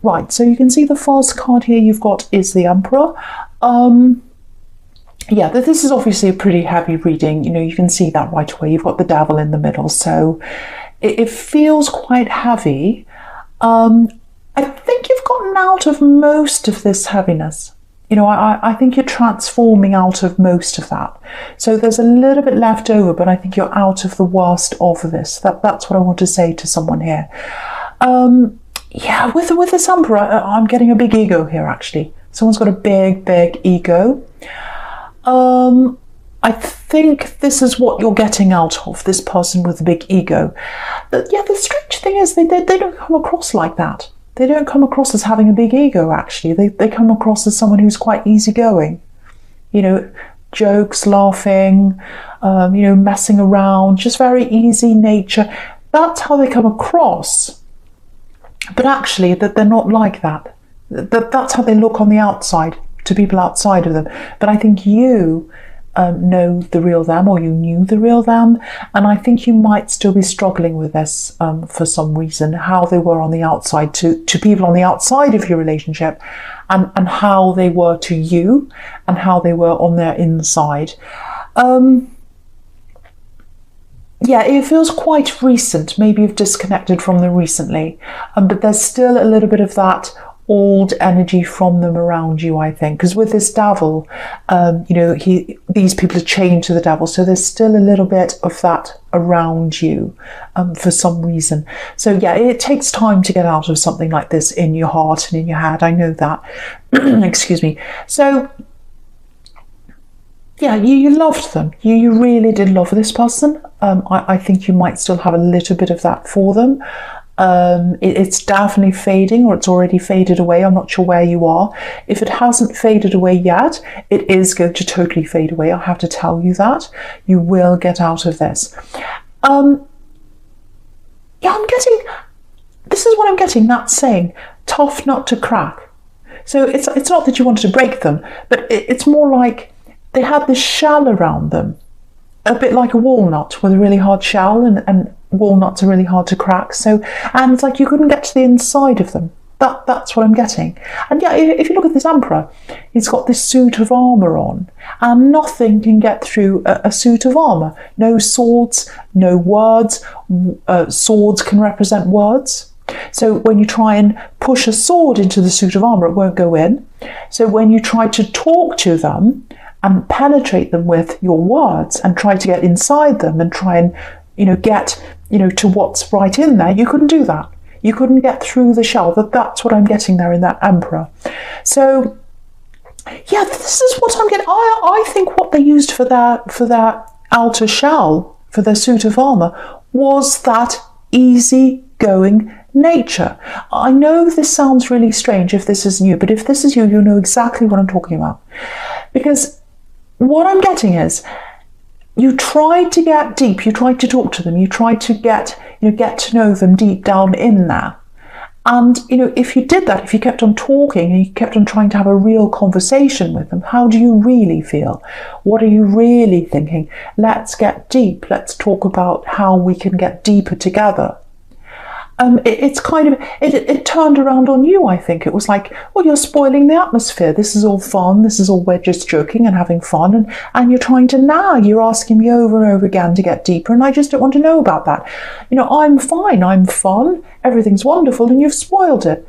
Right, so you can see the first card here you've got is the Emperor. Yeah, this is obviously a pretty heavy reading. You know, you can see that right away. You've got the Devil in the middle, so it feels quite heavy. I think you've gotten out of most of this heaviness. You know, I think you're transforming out of most of that. So there's a little bit left over, but I think you're out of the worst of this. That's what I want to say to someone here. Yeah, with this Emperor, I'm getting a big ego here, actually. Someone's got a big, big ego. I think this is what you're getting out of, this person with a big ego. Yeah, the strange thing is they don't come across like that. They don't come across as having a big ego, actually. They come across as someone who's quite easygoing. You know, jokes, laughing, you know, messing around, just very easy nature. That's how they come across. But actually, that they're not like that. That's how they look on the outside, to people outside of them. But I think you know the real them, or you knew the real them, and I think you might still be struggling with this for some reason, how they were on the outside to people on the outside of your relationship, and how they were to you, and how they were on their inside. Yeah, it feels quite recent. Maybe you've disconnected from them recently, but there's still a little bit of that old energy from them around you, I think, because with this Devil, you know, these people are chained to the Devil, so there's still a little bit of that around you for some reason. So yeah, it takes time to get out of something like this in your heart and in your head. I know that. Excuse me. So yeah, you loved them. You really did love this person. I think you might still have a little bit of that for them. It's definitely fading, or it's already faded away. I'm not sure where you are. If it hasn't faded away yet, it is going to totally fade away. I have to tell you that. You will get out of this. Yeah, this is what I'm getting, that saying, tough nut to crack. So it's not that you wanted to break them, but it's more like they had this shell around them, a bit like a walnut with a really hard shell, and walnuts are really hard to crack. So, and it's like you couldn't get to the inside of them. That's what I'm getting. And yeah, if you look at this Emperor, he's got this suit of armour on, and nothing can get through a suit of armour. No swords, no words. Swords can represent words. So when you try and push a sword into the suit of armour, it won't go in. So when you try to talk to them and penetrate them with your words and try to get inside them and try and, you know, get, you know, to what's right in there, you couldn't do that. You couldn't get through the shell. That's what I'm getting there in that Emperor. So yeah, this is what I'm getting. I think what they used for their outer shell, for their suit of armour, was that easy-going nature. I know this sounds really strange if this is you, but if this is you, you know exactly what I'm talking about. Because what I'm getting is, you tried to get deep, you tried to talk to them, you tried to get to know them deep down in there. And, you know, if you did that, if you kept on talking and you kept on trying to have a real conversation with them, how do you really feel? What are you really thinking? Let's get deep. Let's talk about how we can get deeper together. It's kind of, it turned around on you, I think. It was like, well, you're spoiling the atmosphere. This is all fun. This is all, we're just joking and having fun. And you're trying to nag. You're asking me over and over again to get deeper. And I just don't want to know about that. You know, I'm fine. I'm fun. Everything's wonderful. And you've spoiled it.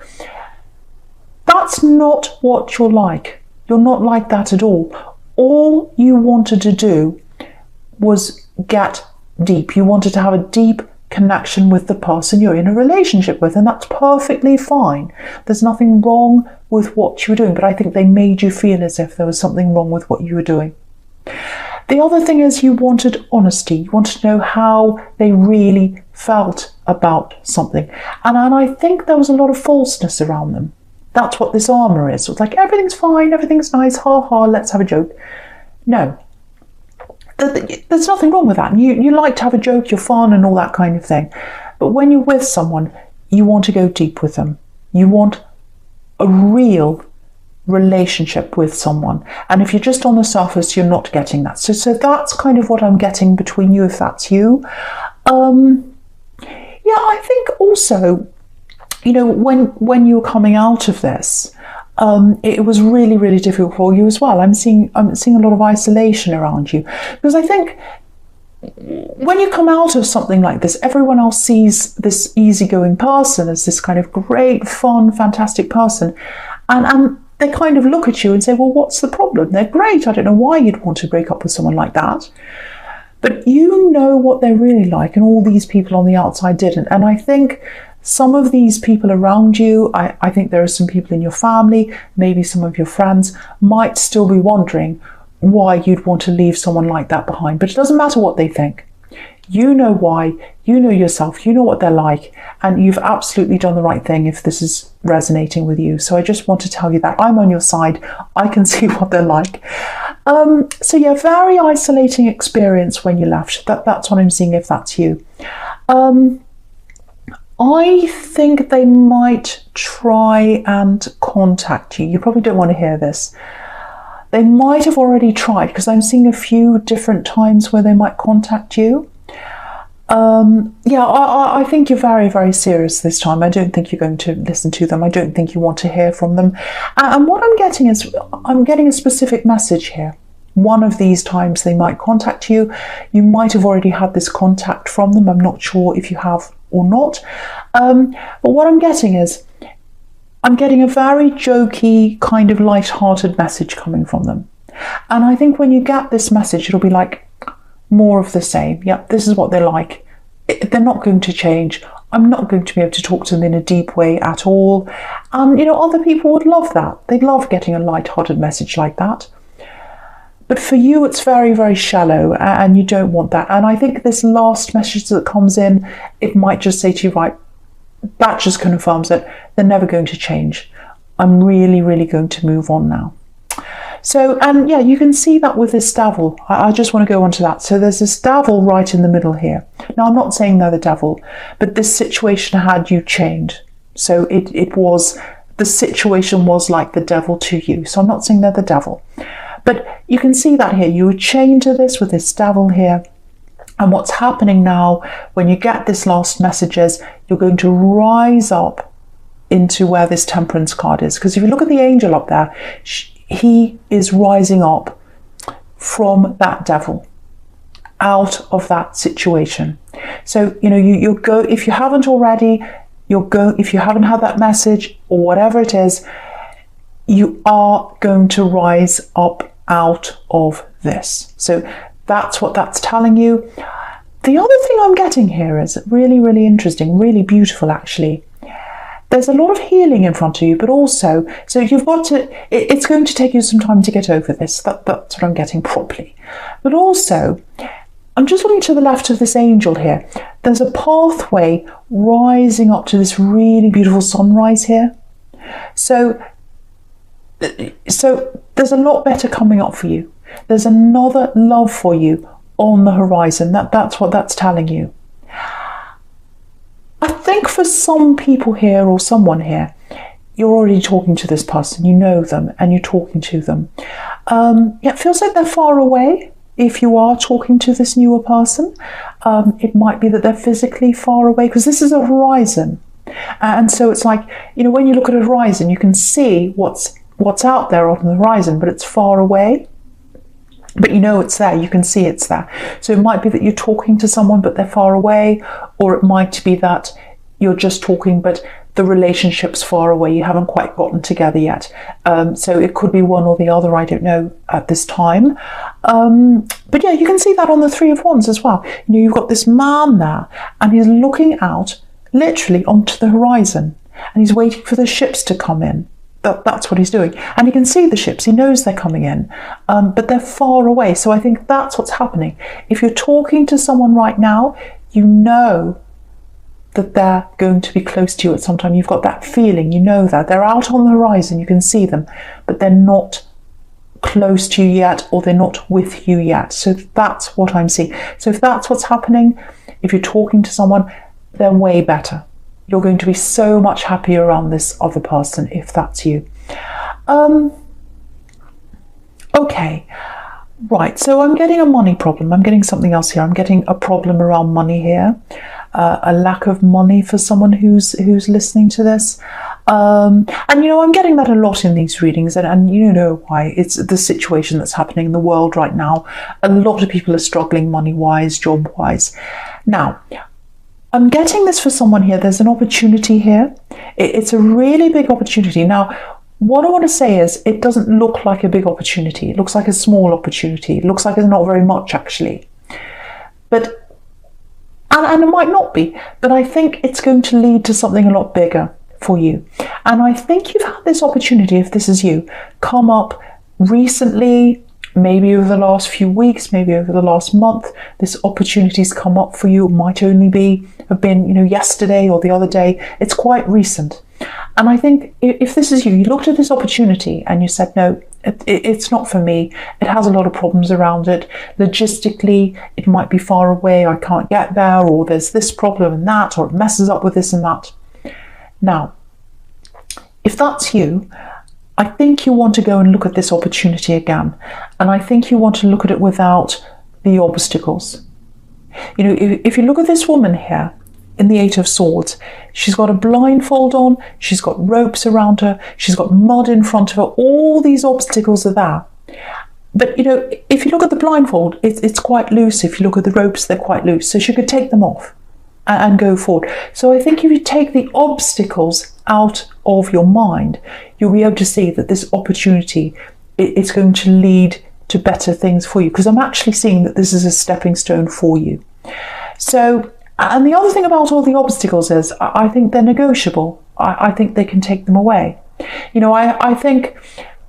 That's not what you're like. You're not like that at all. All you wanted to do was get deep. You wanted to have a deep connection with the person you're in a relationship with, and that's perfectly fine. There's nothing wrong with what you were doing, but I think they made you feel as if there was something wrong with what you were doing. The other thing is, you wanted honesty. You wanted to know how they really felt about something, and I think there was a lot of falseness around them. That's what this armour is. So it's like, everything's fine, everything's nice, ha ha, let's have a joke. No. There's nothing wrong with that. And you like to have a joke, you're fun and all that kind of thing. But when you're with someone, you want to go deep with them. You want a real relationship with someone. And if you're just on the surface, you're not getting that. So that's kind of what I'm getting between you, if that's you. Yeah, I think also, when you were coming out of this, it was really, really difficult for you as well. I'm seeing a lot of isolation around you, because I think when you come out of something like this, everyone else sees this easygoing person as this kind of great, fun, fantastic person, and they kind of look at you and say, well, what's the problem? They're great. I don't know why you'd want to break up with someone like that. But you know what they're really like, and all these people on the outside didn't. And I think some of these people around you, I think there are some people in your family, maybe some of your friends, might still be wondering why you'd want to leave someone like that behind. But it doesn't matter what they think. You know why, you know yourself, you know what they're like, and you've absolutely done the right thing if this is resonating with you. So I just want to tell you that I'm on your side. I can see what they're like. So yeah, very isolating experience when you left. That's what I'm seeing, if that's you. I think they might try and contact you. You probably don't want to hear this. They might have already tried, because I'm seeing a few different times where they might contact you. I think you're very, very serious this time. I don't think you're going to listen to them. I don't think you want to hear from them. And what I'm getting is, I'm getting a specific message here. One of these times they might contact you. You might have already had this contact from them. I'm not sure if you have or not. But what I'm getting is, I'm getting a very jokey, kind of light-hearted message coming from them. And I think when you get this message, it'll be like more of the same. Yep, this is what they're like. They're not going to change. I'm not going to be able to talk to them in a deep way at all. Other people would love that. They'd love getting a light-hearted message like that. But for you, it's very, very shallow, and you don't want that. And I think this last message that comes in, it might just say to you, right, that just confirms that they're never going to change. I'm really, really going to move on now. So, and yeah, you can see that with this devil. I just want to go on to that. So there's this devil right in the middle here. Now, I'm not saying they're the devil, but this situation had you chained. So the situation was like the devil to you. So I'm not saying they're the devil. But you can see that here. You were chained to this with this devil here. And what's happening now, when you get this last message, is you're going to rise up into where this Temperance card is. Because if you look at the angel up there, he is rising up from that devil, out of that situation. So, you'll go, if you haven't already, if you haven't had that message or whatever it is, you are going to rise up out of this. So that's what that's telling you. The other thing I'm getting here is really, really interesting, really beautiful actually. There's a lot of healing in front of you, but also, so you've got to, it's going to take you some time to get over this. That's what I'm getting properly. But also, I'm just looking to the left of this angel here. There's a pathway rising up to this really beautiful sunrise here. So there's a lot better coming up for you. There's another love for you on the horizon. That's what that's telling you. I think for some people here, or someone here, you're already talking to this person, you know them, and you're talking to them. It feels like they're far away. If you are talking to this newer person, it might be that they're physically far away, because this is a horizon. And so it's like, when you look at a horizon, you can see what's out there on the horizon, but it's far away. But it's there, you can see it's there. So it might be that you're talking to someone, but they're far away, or it might be that you're just talking, but the relationship's far away. You haven't quite gotten together yet. So it could be one or the other, I don't know at this time. But yeah, you can see that on the Three of Wands as well. You've got this man there, and he's looking out literally onto the horizon, and he's waiting for the ships to come in. That's what he's doing. And he can see the ships. He knows they're coming in, but they're far away. So I think that's what's happening. If you're talking to someone right now, you know that they're going to be close to you at some time. You've got that feeling, that. They're out on the horizon, you can see them, but they're not close to you yet, or they're not with you yet. So that's what I'm seeing. So if that's what's happening, if you're talking to someone, they're way better. You're going to be so much happier around this other person if that's you. Okay, right, so I'm getting a money problem. I'm getting something else here. I'm getting a problem around money here. a lack of money for someone who's listening to this. And I'm getting that a lot in these readings, and you know why. It's the situation that's happening in the world right now. A lot of people are struggling money-wise, job-wise. Now, I'm getting this for someone here. There's an opportunity here. It's a really big opportunity. Now, what I want to say is it doesn't look like a big opportunity. It looks like a small opportunity. It looks like it's not very much, actually. And it might not be, but I think it's going to lead to something a lot bigger for you. And I think you've had this opportunity, if this is you, come up recently, maybe over the last few weeks, maybe over the last month. This opportunity's come up for you. It might only have been yesterday or the other day. It's quite recent. And I think if this is you looked at this opportunity and you said, no, it's not for me. It has a lot of problems around it. Logistically, it might be far away. I can't get there, or there's this problem and that, or it messes up with this and that. Now, if that's you, I think you want to go and look at this opportunity again. And I think you want to look at it without the obstacles. If you look at this woman here in the Eight of Swords, she's got a blindfold on, she's got ropes around her, she's got mud in front of her, all these obstacles are there. But, if you look at the blindfold, it's quite loose. If you look at the ropes, they're quite loose. So she could take them off and go forward. So I think if you take the obstacles out of your mind, you'll be able to see that this opportunity is going to lead to better things for you, because I'm actually seeing that this is a stepping stone for you. So, and the other thing about all the obstacles is I think they're negotiable. I think they can take them away. I think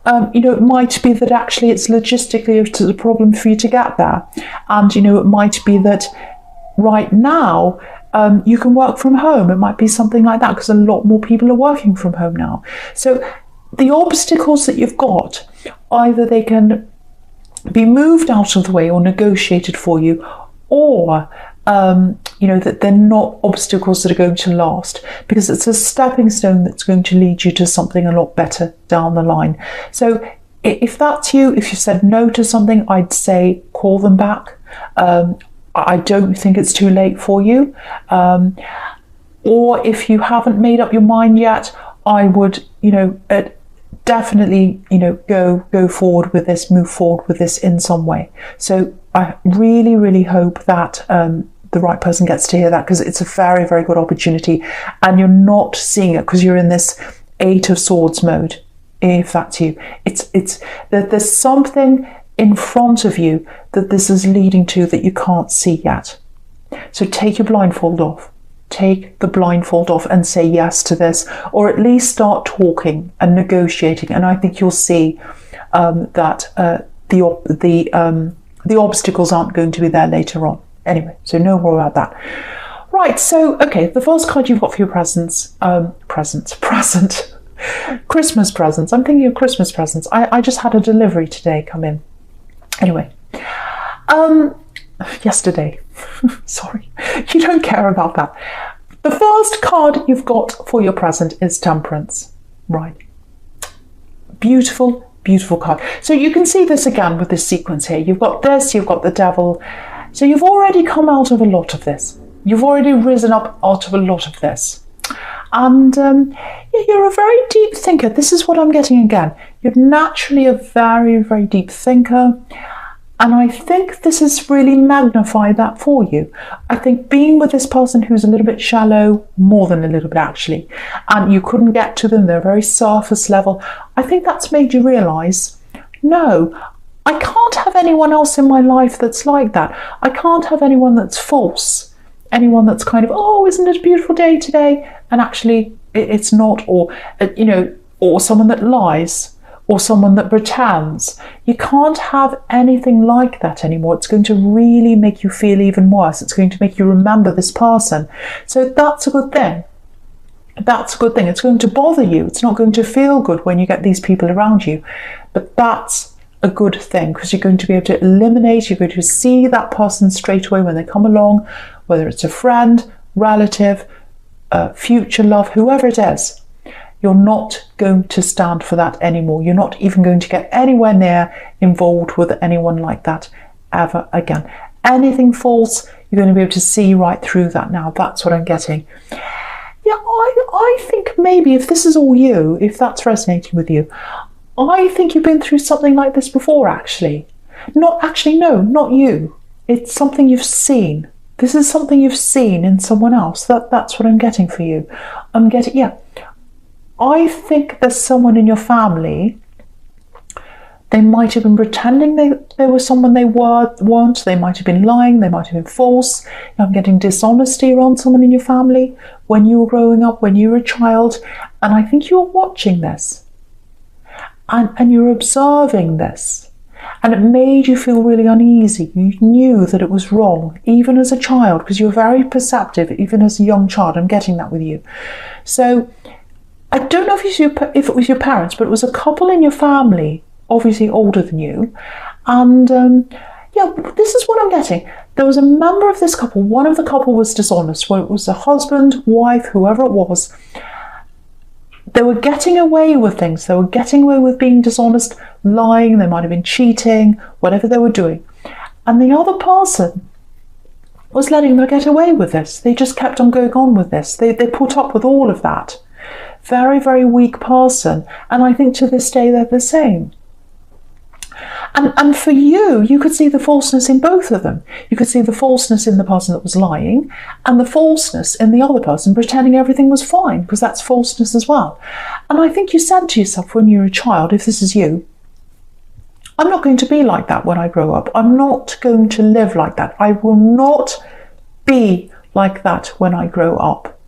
it might be that actually it's logistically a problem for you to get there. And, it might be that right now, you can work from home. It might be something like that, because a lot more people are working from home now. So the obstacles that you've got, either they can be moved out of the way or negotiated for you, or that they're not obstacles that are going to last, because it's a stepping stone that's going to lead you to something a lot better down the line. So if that's you, if you said no to something, I'd say call them back. I don't think it's too late for you. Or if you haven't made up your mind yet, I would, definitely, go forward with this, move forward with this in some way. So I really, really hope that the right person gets to hear that, because it's a very, very good opportunity, and you're not seeing it because you're in this Eight of Swords mode. If that's you, it's that there's something in front of you that this is leading to that you can't see yet. So take your blindfold off. Take the blindfold off and say yes to this, or at least start talking and negotiating. And I think you'll see that the obstacles aren't going to be there later on. Anyway, so no more about that. Right, so, okay, the first card you've got for your present. Christmas presents. I'm thinking of Christmas presents. I just had a delivery today come in. Anyway, yesterday. Sorry, you don't care about that. The first card you've got for your present is Temperance. Right. Beautiful, beautiful card. So you can see this again with this sequence here. You've got this, you've got the Devil. So you've already come out of a lot of this. You've already risen up out of a lot of this. And you're a very deep thinker. This is what I'm getting again. You're naturally a very, very deep thinker. And I think this has really magnified that for you. I think being with this person who's a little bit shallow, more than a little bit actually, and you couldn't get to them, they're very surface level, I think that's made you realise, no, I can't have anyone else in my life that's like that. I can't have anyone that's false. Anyone that's kind of, oh, isn't it a beautiful day today? And actually it's not, or, or someone that lies, or someone that pretends. You can't have anything like that anymore. It's going to really make you feel even worse. It's going to make you remember this person. So that's a good thing. That's a good thing. It's going to bother you. It's not going to feel good when you get these people around you. But that's a good thing, because you're going to be able to eliminate, you're going to see that person straight away when they come along, whether it's a friend, relative, future love, whoever it is. You're not going to stand for that anymore. You're not even going to get anywhere near involved with anyone like that ever again. Anything false, You're going to be able to see right through that now. That's what I'm getting. Yeah, I think maybe if this is all you, if that's resonating with you, I think you've been through something like this before, actually. No, not you. It's something you've seen. This is something you've seen in someone else. That's what I'm getting for you. I think there's someone in your family. They might have been pretending they were someone they weren't. They might have been lying. They might have been false. I'm getting dishonesty around someone in your family when you were growing up, when you were a child. And I think you're watching this. And you're observing this. And it made you feel really uneasy. You knew that it was wrong, even as a child, because you were very perceptive, even as a young child. I'm getting that with you. So I don't know if it was your parents, but it was a couple in your family, obviously older than you. And this is what I'm getting. There was a member of this couple. One of the couple was dishonest. Well, it was a husband, wife, whoever it was. They were getting away with things. They were getting away with being dishonest, lying. They might have been cheating, whatever they were doing. And the other person was letting them get away with this. They just kept on going on with this. They put up with all of that. Very, very weak person. And I think to this day they're the same. And for you could see the falseness in both of them. You could see the falseness in the person that was lying and the falseness in the other person pretending everything was fine, because that's falseness as well. And I think you said to yourself when you were a child, if this is you, I'm not going to be like that when I grow up. I'm not going to live like that. I will not be like that when I grow up.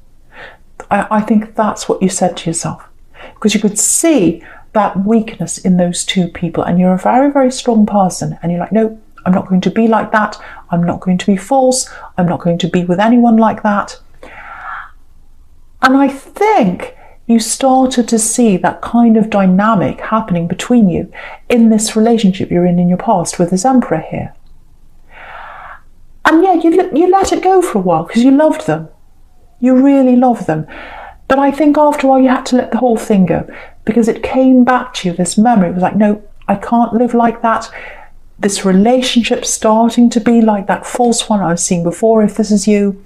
I think that's what you said to yourself, because you could see that weakness in those two people, and you're a very, very strong person, and you're like, no, I'm not going to be like that. I'm not going to be false. I'm not going to be with anyone like that. And I think you started to see that kind of dynamic happening between you in this relationship you're in your past with this emperor here. And yeah, you let it go for a while because you loved them. You really loved them. But I think after a while you had to let the whole thing go, because it came back to you, this memory. It was like, no, I can't live like that. This relationship starting to be like that false one I was seeing before, if this is you.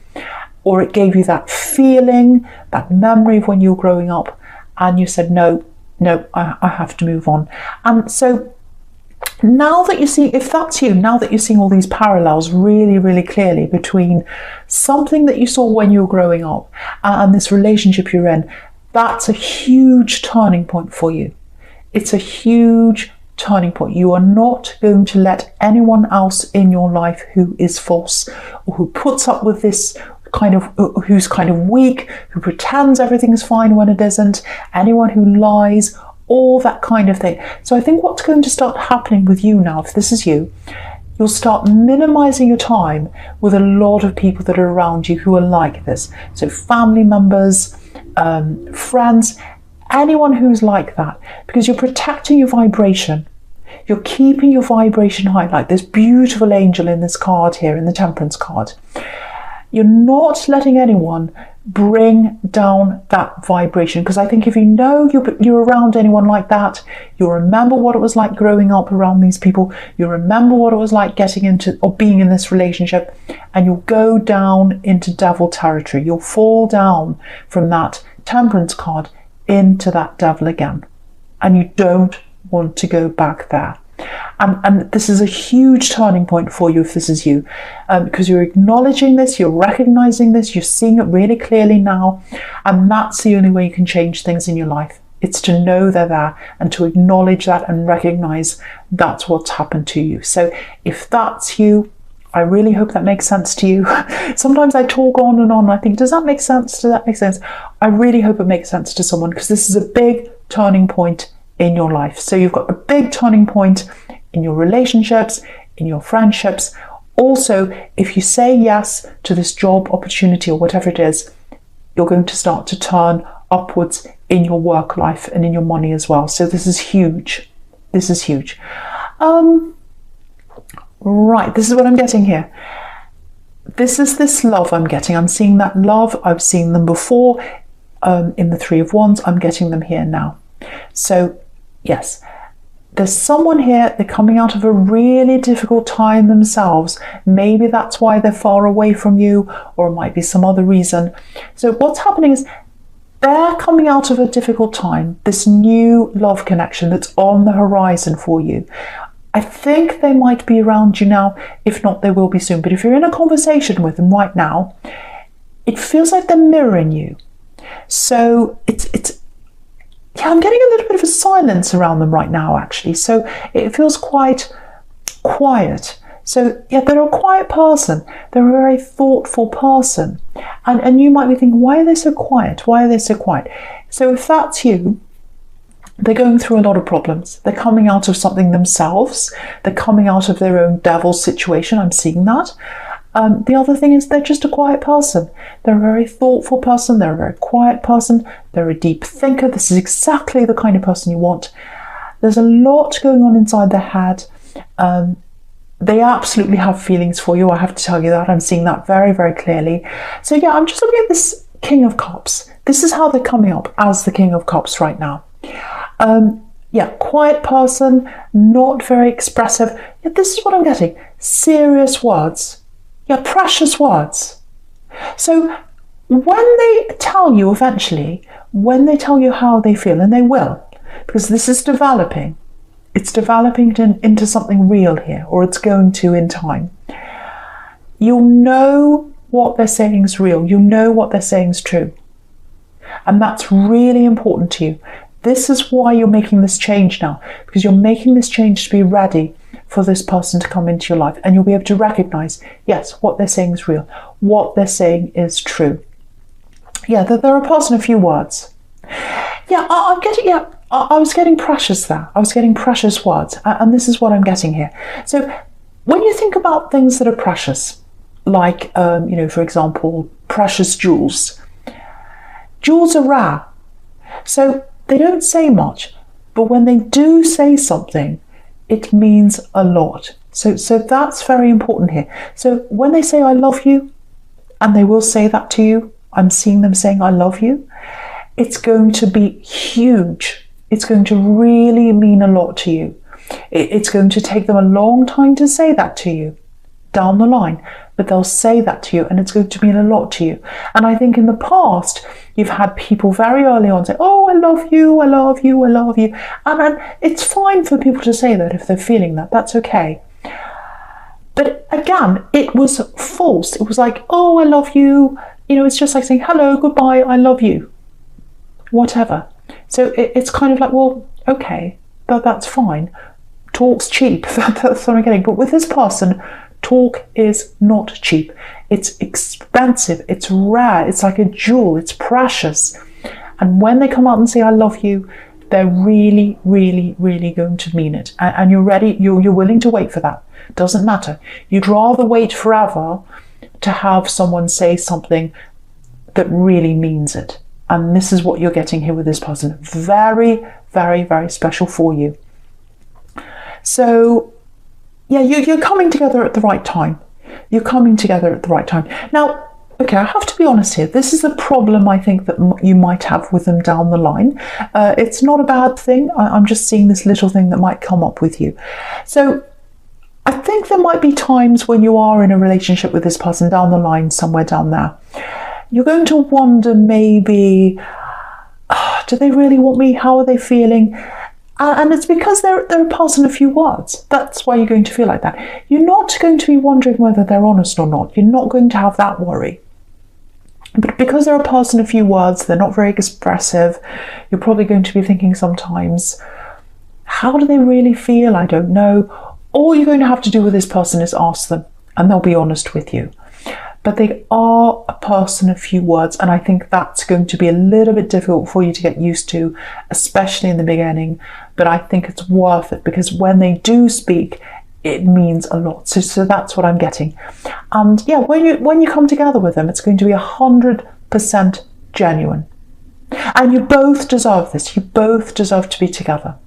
Or it gave you that feeling, that memory of when you were growing up, and you said, no, I have to move on. And so now that you see, if that's you, now that you're seeing all these parallels really, really clearly between something that you saw when you were growing up and this relationship you're in, that's a huge turning point for you. It's a huge turning point. You are not going to let anyone else in your life who is false or who puts up with this who's kind of weak, who pretends everything's fine when it isn't, anyone who lies, all that kind of thing. So I think what's going to start happening with you now, if this is you, you'll start minimizing your time with a lot of people that are around you who are like this. So family members, friends, anyone who's like that, because you're protecting your vibration. You're keeping your vibration high, like this beautiful angel in this card here, in the Temperance card. You're not letting anyone bring down that vibration, because I think if you know you're around anyone like that, you'll remember what it was like growing up around these people. You'll remember what it was like getting into or being in this relationship, and you'll go down into devil territory. You'll fall down from that Temperance card into that devil again, and you don't want to go back there. And this is a huge turning point for you if this is you, because you're acknowledging this, you're recognizing this, you're seeing it really clearly now, and that's the only way you can change things in your life. It's to know they're there and to acknowledge that and recognize that's what's happened to you. So if that's you, I really hope that makes sense to you. Sometimes I talk on and on, and I think, does that make sense? Does that make sense? I really hope it makes sense to someone, because this is a big turning point in your life. So you've got a big turning point in your relationships, in your friendships. Also, if you say yes to this job opportunity or whatever it is, you're going to start to turn upwards in your work life and in your money as well. So this is huge. This is huge. Right, this is what I'm getting here. This is this love I'm getting. I'm seeing that love. I've seen them before in the Three of Wands. I'm getting them here now. So yes, there's someone here, they're coming out of a really difficult time themselves. Maybe that's why they're far away from you, or it might be some other reason. So what's happening is they're coming out of a difficult time, this new love connection that's on the horizon for you. I think they might be around you now. If not, they will be soon. But if you're in a conversation with them right now, it feels like they're mirroring you. So yeah, I'm getting a little bit of a silence around them right now, actually. So it feels quite quiet. So yeah, they're a quiet person. They're a very thoughtful person. And you might be thinking, why are they so quiet? Why are they so quiet? So if that's you, they're going through a lot of problems. They're coming out of something themselves. They're coming out of their own devil situation. I'm seeing that. The other thing is they're just a quiet person. They're a very thoughtful person. They're a very quiet person. They're a deep thinker. This is exactly the kind of person you want. There's a lot going on inside their head. They absolutely have feelings for you. I have to tell you that. I'm seeing that very, very clearly. So yeah, I'm just looking at this King of Cups. This is how they're coming up as the King of Cups right now. Yeah, quiet person, not very expressive. Yeah, this is what I'm getting. Serious words. Yeah, precious words. So when they tell you eventually, when they tell you how they feel, and they will, because this is developing, it's developing into something real here, or it's going to in time. You'll know what they're saying is real. You'll know what they're saying is true. And that's really important to you. This is why you're making this change now, because you're making this change to be ready for this person to come into your life, and you'll be able to recognize, yes, what they're saying is real, what they're saying is true. Yeah, they're a person of few words. Yeah, I was getting precious there. I was getting precious words, and this is what I'm getting here. So when you think about things that are precious, like, for example, precious jewels. Jewels are rare. So they don't say much, but when they do say something, it means a lot. So that's very important here. So when they say, I love you, and they will say that to you, I'm seeing them saying, I love you, it's going to be huge. It's going to really mean a lot to you. It's going to take them a long time to say that to you down the line, but they'll say that to you, and it's going to mean a lot to you. And I think in the past, you've had people very early on say, oh, I love you, I love you, I love you. And it's fine for people to say that if they're feeling that, that's okay. But again, it was false. It was like, oh, I love you. It's just like saying, hello, goodbye, I love you, whatever. So it's kind of like, well, okay, that's fine. Talk's cheap, that's what I'm getting. But with this person, talk is not cheap. It's expensive, it's rare, it's like a jewel, it's precious. And when they come out and say, I love you, they're really, really, really going to mean it. And you're ready, you're willing to wait for that. Doesn't matter. You'd rather wait forever to have someone say something that really means it. And this is what you're getting here with this person. Very, very, very special for you. So yeah, you're coming together at the right time. You're coming together at the right time. Now, okay, I have to be honest here. This is a problem I think that you might have with them down the line. It's not a bad thing. I'm just seeing this little thing that might come up with you. So I think there might be times when you are in a relationship with this person down the line, somewhere down there. You're going to wonder maybe, do they really want me? How are they feeling? And it's because they're a person of few words. That's why you're going to feel like that. You're not going to be wondering whether they're honest or not. You're not going to have that worry. But because they're a person of few words, they're not very expressive, you're probably going to be thinking sometimes, how do they really feel? I don't know. All you're going to have to do with this person is ask them, and they'll be honest with you. But they are a person of few words, and I think that's going to be a little bit difficult for you to get used to, especially in the beginning. But I think it's worth it, because when they do speak, it means a lot. So that's what I'm getting. And yeah, when you come together with them, it's going to be 100% genuine. And you both deserve this. You both deserve to be together,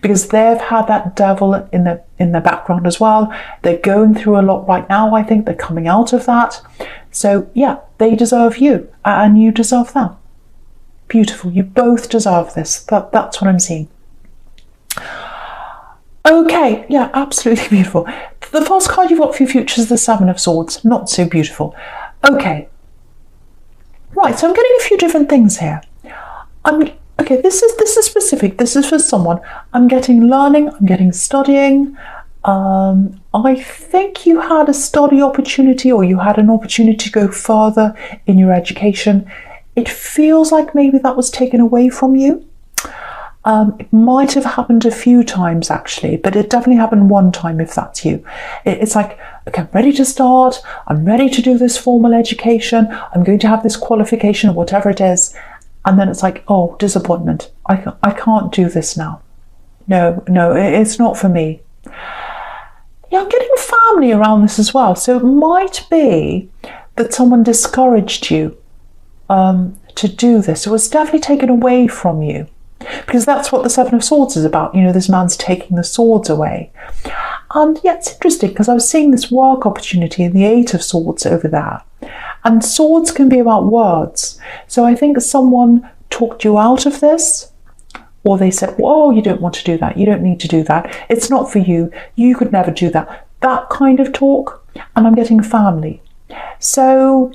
because they've had that devil in their background as well. They're going through a lot right now. I think they're coming out of that. So yeah, they deserve you, and you deserve them. Beautiful. You both deserve this. That's what I'm seeing. Okay, yeah, absolutely beautiful. The first card you've got for your future is the Seven of Swords. Not so beautiful. Okay. Right, so I'm getting a few different things here. Okay, this is specific. This is for someone. I'm getting learning, I'm getting studying. I think you had a study opportunity, or you had an opportunity to go further in your education. It feels like maybe that was taken away from you. It might have happened a few times actually, but it definitely happened one time if that's you. It's like, okay, I'm ready to start, I'm ready to do this formal education, I'm going to have this qualification or whatever it is, and then it's like, oh, disappointment. I can't do this now. No, it's not for me. Yeah, I'm getting family around this as well. So it might be that someone discouraged you to do this. It was definitely taken away from you, because that's what the Seven of Swords is about. You know, this man's taking the swords away. And yeah, it's interesting because I was seeing this work opportunity in the Eight of Swords over there. And swords can be about words. So I think someone talked you out of this, or they said, oh, you don't want to do that. You don't need to do that. It's not for you. You could never do that. That kind of talk. And I'm getting family. So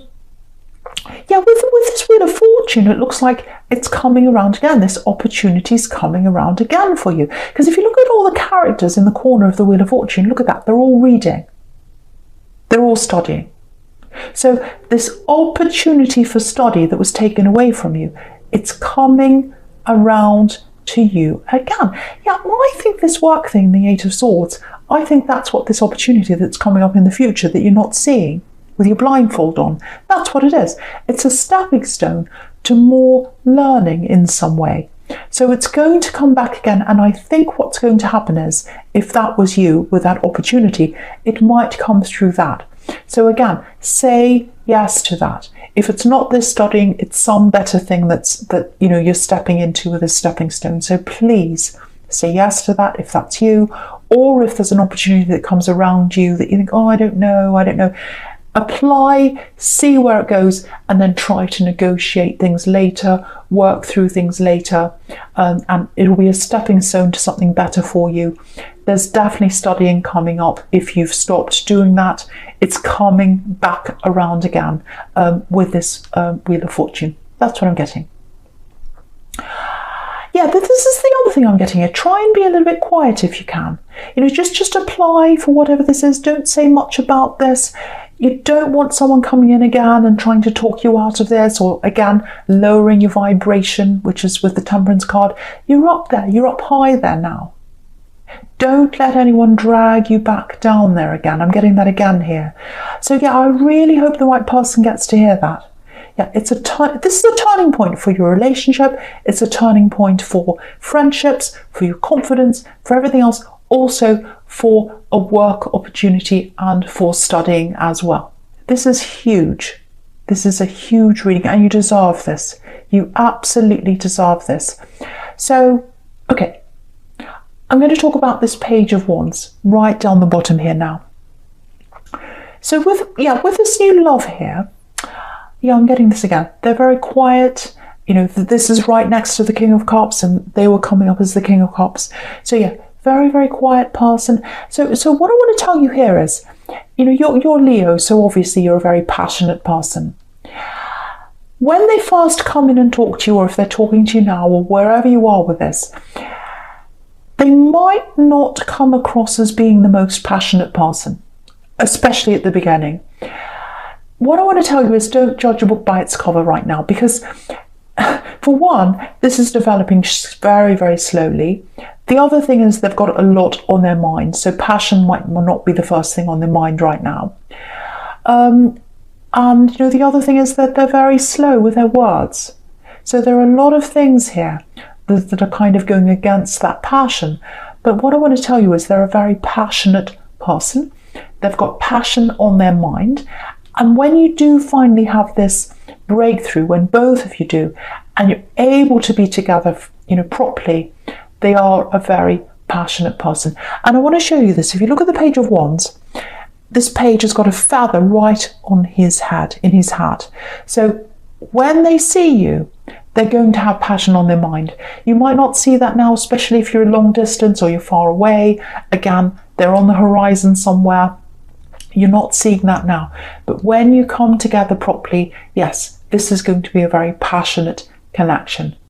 yeah, with this Wheel of Fortune, it looks like it's coming around again. This opportunity is coming around again for you. Because if you look at all the characters in the corner of the Wheel of Fortune, look at that. They're all reading. They're all studying. So this opportunity for study that was taken away from you, it's coming around to you again. Yeah, well, I think this work thing, the Eight of Swords, I think that's what this opportunity that's coming up in the future that you're not seeing with your blindfold on, that's what it is. It's a stepping stone to more learning in some way. So it's going to come back again, and I think what's going to happen is, if that was you with that opportunity, it might come through that. So again, say yes to that. If it's not this studying, it's some better thing that you know you're stepping into with a stepping stone. So please say yes to that if that's you, or if there's an opportunity that comes around you that you think, oh, I don't know. Apply, see where it goes, and then try to negotiate things later, work through things later, and it'll be a stepping stone to something better for you. There's definitely studying coming up. If you've stopped doing that, it's coming back around again with this Wheel of Fortune. That's what I'm getting. Yeah, this is the other thing I'm getting here. Try and be a little bit quiet if you can. You know, just apply for whatever this is. Don't say much about this. You don't want someone coming in again and trying to talk you out of this, or again, lowering your vibration, which is with the Temperance card. You're up there. You're up high there now. Don't let anyone drag you back down there again. I'm getting that again here. So yeah, I really hope the right person gets to hear that. Yeah, this is a turning point for your relationship. It's a turning point for friendships, for your confidence, for everything else. Also for a work opportunity and for studying as well. This is huge. This is a huge reading, and you deserve this. You absolutely deserve this. So, okay, I'm going to talk about this Page of Wands right down the bottom here now. So with this new love here, yeah, I'm getting this again. They're very quiet. You know, this is right next to the King of Cups, and they were coming up as the King of Cups. So yeah, very, very quiet person. So what I want to tell you here is, you know, you're Leo, so obviously you're a very passionate person. When they first come in and talk to you, or if they're talking to you now, or wherever you are with this, they might not come across as being the most passionate person, especially at the beginning. What I want to tell you is, don't judge a book by its cover right now, because for one, this is developing very, very slowly. The other thing is they've got a lot on their mind, so passion might not be the first thing on their mind right now. And you know, the other thing is that they're very slow with their words. So there are a lot of things here that are kind of going against that passion. But what I want to tell you is they're a very passionate person. They've got passion on their mind. And when you do finally have this breakthrough, when both of you do, and you're able to be together, you know, properly, they are a very passionate person. And I want to show you this. If you look at the Page of Wands, this page has got a feather right on his head, in his hat. So when they see you, they're going to have passion on their mind. You might not see that now, especially if you're a long distance or you're far away. Again, they're on the horizon somewhere. You're not seeing that now. But when you come together properly, yes, this is going to be a very passionate connection.